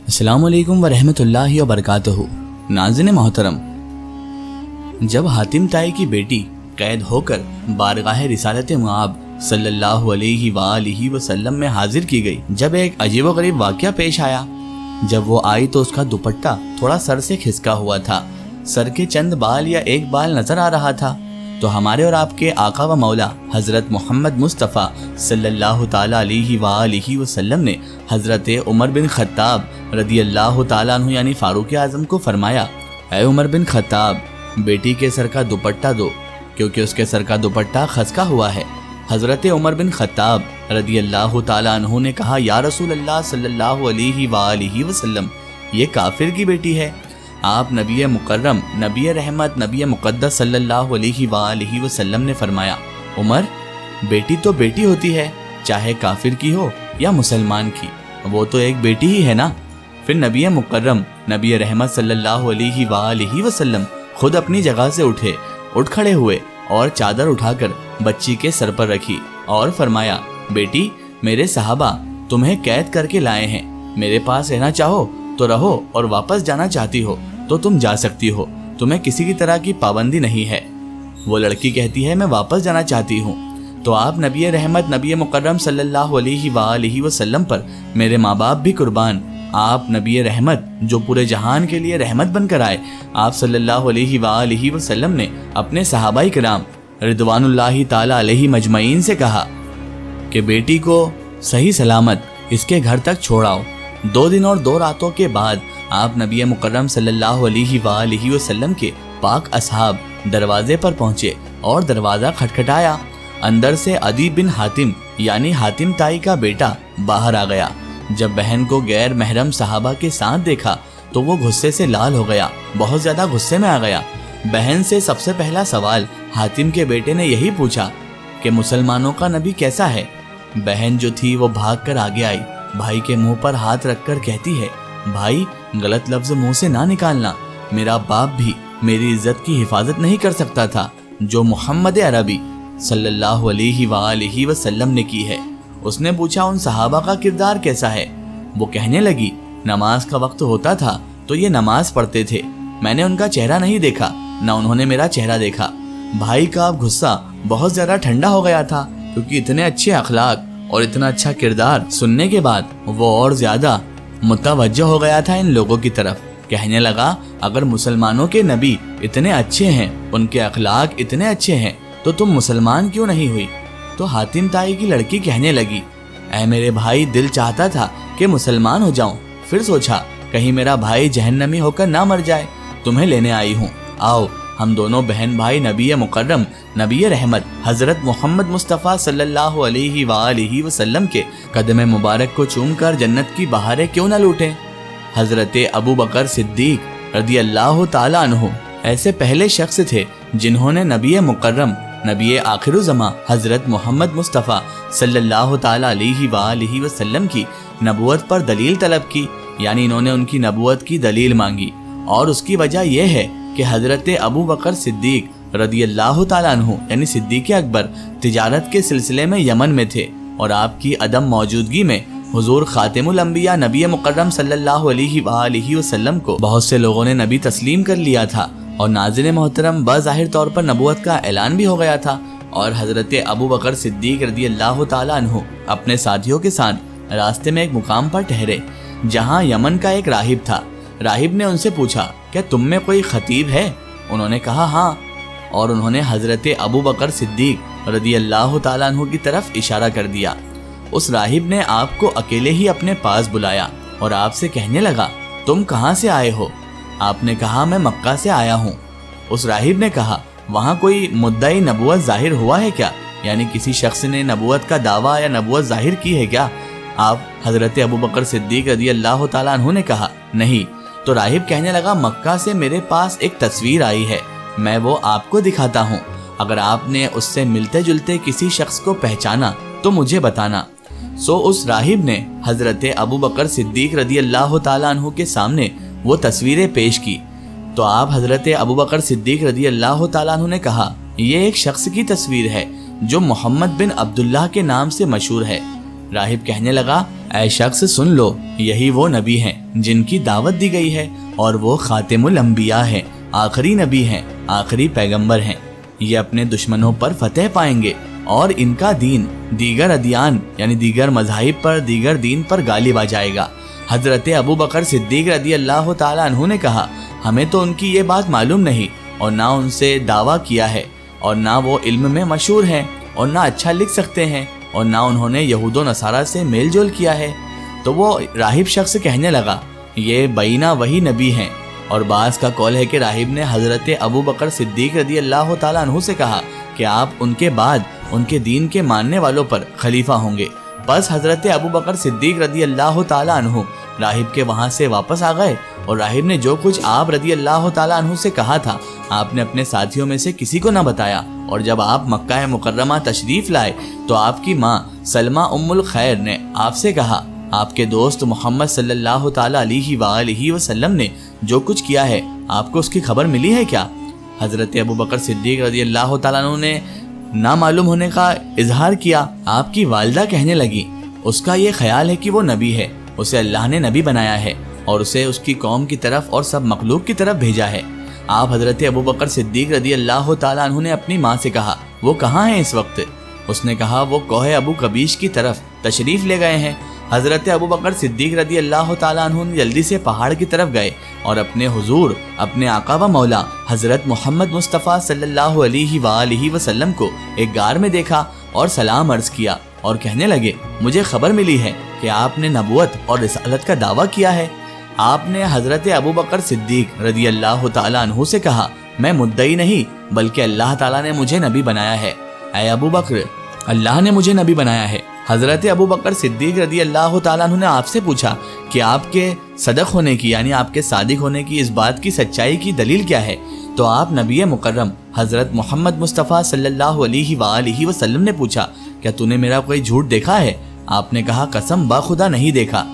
अस्सलाम वालेकुम वरहमतुल्लाहि वबरकातुहू। नाज़रीन मोहतरम, जब हातिम ताई की बेटी कैद होकर बारगाह रिसालत मुआब सल्लल्लाहु अलैहि वसल्लम में हाजिर की गई, जब एक अजीबोगरीब वाक़या पेश आया। जब वो आई तो उसका दुपट्टा थोड़ा सर से खिसका हुआ था, सर के चंद बाल या एक बाल नजर आ रहा था। तो हमारे और आपके आका व मौला हज़रत मोहम्मद मुस्तफ़ा सल्लल्लाहु ताला अलैहि वसल्लम ने हज़रत उमर बिन ख़त्ताब रदी अल्लाह ताला अन्हु यानी फ़ारूक़ आज़म को फरमाया, ऐ उमर बिन ख़त्ताब, बेटी के सर का दुपट्टा दो, क्योंकि उसके सर का दुपट्टा खसका हुआ है। हज़रत उमर बिन ख़त्ताब रदी अल्लाह ताला अन्हु ने कहा, या रसूल अल्लाह सल्लल्लाहु अलैहि वसल्लम, ये काफिर की बेटी है। आप नबी मुकर्रम, नबी रहमत, नबी मुक़द्दस सल्लल्लाहु अलैहि वसल्लम ने फरमाया, उमर, बेटी तो बेटी होती है, चाहे काफिर की हो या मुसलमान की, वो तो एक बेटी ही है ना। फिर नबी मुकर्रम, नबी रहमत सल्लल्लाहु अलैहि वसल्लम खुद अपनी जगह से उठ खड़े हुए और चादर उठाकर बच्ची के सर पर रखी और फरमाया, बेटी, मेरे सहाबा तुम्हें कैद करके लाए हैं, मेरे पास रहना चाहो तो रहो और वापस जाना चाहती हो तो तुम जा सकती हो, तुम्हें किसी की तरह की पाबंदी नहीं है। वो लड़की कहती है, मैं वापस जाना चाहती हूँ। तो आप नबी रहमत, नबी मुकर्रम सल्लल्लाहु अलैहि वसल्लम पर मेरे माँ बाप भी कुर्बान, आप नबी रहमत जो पूरे जहान के लिए रहमत बनकर आए, आप सल्लल्लाहु अलैहि वसल्लम ने अपने सहाबाई किराम रिदवानुल्लाहि ताला अलैहि मजमईन से कहा कि बेटी को सही सलामत इसके घर तक छोड़ाओ। 2 दिन और 2 रातों के बाद आप नबी मुकर्रम सल्लल्लाहु अलैहि वसल्लम के पाक असहाब दरवाजे पर पहुंचे और दरवाज़ा खटखटाया। अंदर से अदी बिन हातिम यानी हातिम ताई का बेटा बाहर आ गया। जब बहन को गैर महरम सहाबा के साथ देखा तो वो गुस्से से लाल हो गया, बहुत ज़्यादा गुस्से में आ गया। बहन से सबसे पहला सवाल हातिम के बेटे ने यही पूछा कि मुसलमानों का नबी कैसा है। बहन जो थी वो भाग कर आगे आई, भाई के मुंह पर हाथ रखकर कहती है, भाई, गलत लफ्ज मुंह से ना निकालना, मेरा बाप भी मेरी इज्जत की हिफाजत नहीं कर सकता था जो मोहम्मद अरबी सल्लल्लाहु अलैहि वसल्लम ने की है। उसने पूछा, उन सहाबा का किरदार कैसा है। वो कहने लगी, नमाज का वक्त होता था तो ये नमाज पढ़ते थे, मैंने उनका चेहरा नहीं देखा, ना उन्होंने मेरा चेहरा देखा। भाई का अब गुस्सा बहुत ज़्यादा ठंडा हो गया था, क्योंकि इतने अच्छे अखलाक और इतना अच्छा किरदार सुनने के बाद वो और ज़्यादा मुतवज्जह हो गया था इन लोगों की तरफ। कहने लगा, अगर मुसलमानों के नबी इतने अच्छे हैं, उनके अखलाक इतने अच्छे हैं, तो तुम मुसलमान क्यों नहीं हुई। तो हातिम ताई की लड़की कहने लगी, ऐ मेरे भाई, दिल चाहता था कि मुसलमान हो जाऊं, फिर सोचा कहीं मेरा भाई जहन्नमी होकर ना मर जाए, तुम्हें लेने आई हूँ। आओ हम दोनों बहन भाई नबी मुकर्रम, नबी रहमत हज़रत मोहम्मद मुस्तफ़ा सल्लल्लाहु अलैहि वसल्लम के कदम मुबारक को चूमकर जन्नत की बहारें क्यों न लूटें। हज़रत अबू बकर सिद्दीक रदी अल्लाह ताला अन्हु ऐसे पहले शख्स थे जिन्होंने नबी मुकर्रम, नबी आखिरुज़्ज़मा हज़रत मोहम्मद मुस्तफ़ा सल्लल्लाहु ताला अलैहि वसल्लम की नबूवत पर दलील तलब की, यानी इन्होंने उनकी नबूवत की दलील मांगी। और उसकी वजह यह है कि हज़रत अबू बकर सिद्दीक रदी अल्लाह ताला अन्हु यानी सिद्दीक़ अकबर तिजारत के सिलसिले में यमन में थे और आपकी अदम मौजूदगी में हुजूर खातिमुल अंबिया नबी मुकर्रम सल्लल्लाहु अलैहि वसल्लम को बहुत से लोगों ने नबी तस्लीम कर लिया था और नाज़रीन मोहतरम बज़ाहिर तौर पर नबूवत का ऐलान भी हो गया था। और हज़रत अबू बकर सिद्दीक रदी अल्लाह ताला अन्हु अपने साथियों के साथ रास्ते में एक मुकाम पर ठहरे जहाँ यमन का एक राहिब था। राहिब ने उनसे पूछा, क्या तुम में कोई खतीब है। उन्होंने कहा, हाँ। और उन्होंने हज़रत अबू बकर सिद्दीक रदी अल्लाह ताला अन्हु की तरफ इशारा कर दिया। उस राहिब ने आपको अकेले ही अपने पास बुलाया और आपसे कहने लगा, तुम कहाँ से आए हो। आपने कहा, मैं मक्का से आया हूँ। उस राहिब ने कहा, वहाँ कोई मुद्दाई नबूवत जाहिर हुआ है क्या, यानी किसी शख्स ने नबूवत का दावा या नबूवत जाहिर की है क्या। आप हज़रत अबू बकर सिद्दीक रदी अल्लाह ताला अन्हु ने कहा, नहीं। तो राहिब कहने लगा, मक्का से मेरे पास एक तस्वीर आई है, मैं वो आपको दिखाता हूँ, अगर आपने उससे मिलते जुलते किसी शख्स को पहचाना तो मुझे बताना। सो उस राहिब ने हज़रत अबू बकर सिद्दीक रदी अल्लाह ताला अन्हु के सामने वो तस्वीरें पेश की। तो आप हज़रत अबू बकर सिद्दीक रदी अल्लाह ताला अन्हु ने कहा, ये एक शख्स की तस्वीर है जो मोहम्मद बिन अब्दुल्लाह के नाम से मशहूर है। राहिब कहने लगा, اے شخص سن لو، یہی وہ نبی ہیں جن کی دعوت دی گئی ہے، اور وہ خاتم الانبیاء ہیں، آخری نبی ہیں، آخری پیغمبر ہیں۔ یہ اپنے دشمنوں پر فتح پائیں گے اور ان کا دین دیگر ادیان یعنی دیگر مذاہب پر، دیگر دین پر غالب آ جائے گا۔ حضرت ابو بکر صدیق رضی اللہ تعالیٰ عنہ نے کہا، ہمیں تو ان کی یہ بات معلوم نہیں، اور نہ ان سے دعویٰ کیا ہے، اور نہ وہ علم میں مشہور ہیں، اور نہ اچھا لکھ سکتے ہیں، اور نہ انہوں نے یہود و نصارہ سے میل جول کیا ہے۔ تو وہ راہب شخص کہنے لگا، یہ بینہ وہی نبی ہیں۔ اور بعض کا قول ہے کہ راہب نے حضرت ابو بکر صدیق رضی اللہ تعالیٰ عنہ سے کہا کہ آپ ان کے بعد ان کے دین کے ماننے والوں پر خلیفہ ہوں گے۔ بس حضرت ابو بکر صدیق رضی اللہ تعالیٰ عنہ راہب کے وہاں سے واپس آ گئے، اور راہب نے جو کچھ آپ رضی اللہ تعالیٰ عنہ سے کہا تھا آپ نے اپنے ساتھیوں میں سے کسی کو نہ بتایا۔ اور جب آپ مکہ مکرمہ تشریف لائے تو آپ کی ماں سلمہ ام الخیر نے آپ سے کہا، آپ کے دوست محمد صلی اللہ تعالیٰ علیہ وآلہ وسلم نے جو کچھ کیا ہے آپ کو اس کی خبر ملی ہے کیا؟ حضرت ابو بکر صدیق رضی اللہ تعالیٰ عنہ نے نہ معلوم ہونے کا اظہار کیا۔ آپ کی والدہ کہنے لگی، اس کا یہ خیال ہے کہ وہ نبی ہے، اسے اللہ نے نبی بنایا ہے اور اسے اس کی قوم کی طرف اور سب مخلوق کی طرف بھیجا ہے۔ آپ حضرت ابو بکر صدیق رضی اللہ تعالیٰ عنہ نے اپنی ماں سے کہا، وہ کہاں ہیں اس وقت؟ اس نے کہا، وہ کوہ ابو قبیش کی طرف تشریف لے گئے ہیں۔ حضرت ابو بکر صدیق رضی اللہ تعالیٰ عنہ نے جلدی سے پہاڑ کی طرف گئے اور اپنے حضور، اپنے آقا و مولا حضرت محمد مصطفیٰ صلی اللہ علیہ وآلہ وسلم کو ایک غار میں دیکھا اور سلام عرض کیا اور کہنے لگے، مجھے خبر ملی ہے کہ آپ نے نبوت اور رسالت کا دعویٰ کیا ہے۔ آپ نے حضرت ابو بکر صدیق رضی اللہ تعالیٰ عنہ سے کہا، میں مدعی نہیں بلکہ اللہ تعالیٰ نے مجھے نبی بنایا ہے۔ اے ابو بکر، اللہ نے مجھے نبی بنایا ہے۔ حضرت ابو بکر صدیق رضی اللہ تعالیٰ عنہ نے آپ سے پوچھا کہ آپ کے صدق ہونے کی یعنی آپ کے صادق ہونے کی اس بات کی سچائی کی دلیل کیا ہے؟ تو آپ نبی مکرم حضرت محمد مصطفیٰ صلی اللہ علیہ وآلہ وسلم نے پوچھا، کیا تو نے میرا کوئی جھوٹ دیکھا ہے؟ آپ نے کہا، قسم باخدا نہیں دیکھا،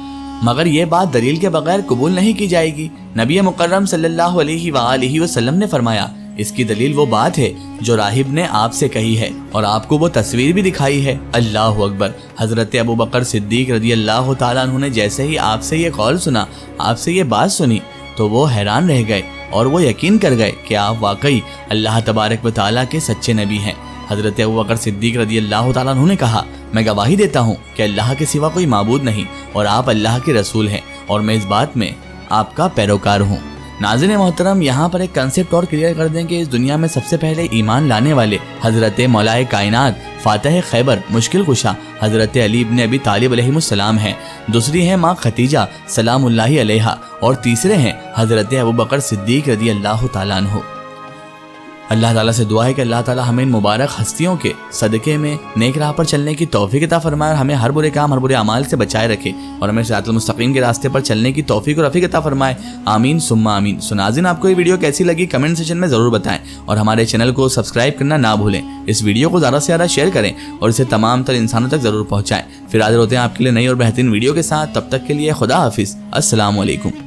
مگر یہ بات دلیل کے بغیر قبول نہیں کی جائے گی۔ نبی مکرم صلی اللہ علیہ وآلہ وسلم نے فرمایا، اس کی دلیل وہ بات ہے جو راہب نے آپ سے کہی ہے اور آپ کو وہ تصویر بھی دکھائی ہے۔ اللہ اکبر۔ حضرت ابو بکر صدیق رضی اللہ تعالیٰ عنہ نے جیسے ہی آپ سے یہ قول سنا، آپ سے یہ بات سنی، تو وہ حیران رہ گئے اور وہ یقین کر گئے کہ آپ واقعی اللہ تبارک و تعالیٰ کے سچے نبی ہیں۔ حضرت ابو بکر صدیق رضی اللہ تعالیٰ عنہ نے کہا، میں گواہی دیتا ہوں کہ اللہ کے سوا کوئی معبود نہیں اور آپ اللہ کے رسول ہیں، اور میں اس بات میں آپ کا پیروکار ہوں۔ ناظرین محترم، یہاں پر ایک کنسیپٹ اور کلیئر کر دیں کہ اس دنیا میں سب سے پہلے ایمان لانے والے حضرت مولائے کائنات فاتح خیبر مشکل کشا حضرت علی ابن ابی طالب علیہ السلام ہیں، دوسری ہیں ماں خدیجہ سلام اللہ علیہا، اور تیسرے ہیں حضرت ابو بکر صدیق رضی اللہ تعالیٰ عنہ۔ اللہ تعالیٰ سے دعا ہے کہ اللہ تعالیٰ ہمیں ان مبارک ہستیوں کے صدقے میں نیک راہ پر چلنے کی توفیق عطا فرمائے اور ہمیں ہر برے کام، ہر برے اعمال سے بچائے رکھے اور ہمیں صراط المستقیم کے راستے پر چلنے کی توفیق اور رفیق عطا فرمائے، آمین ثم آمین۔ ناظرین، آپ کو یہ ویڈیو کیسی لگی کمنٹ سیکشن میں ضرور بتائیں اور ہمارے چینل کو سبسکرائب کرنا نہ بھولیں۔ اس ویڈیو کو زیادہ سے زیادہ شیئر کریں اور اسے تمام تر انسانوں تک ضرور پہنچائیں۔ پھر حاضر ہوتے ہیں آپ کے لیے نئی اور بہترین ویڈیو کے ساتھ، تب تک کے لیے خدا حافظ، السلام علیکم۔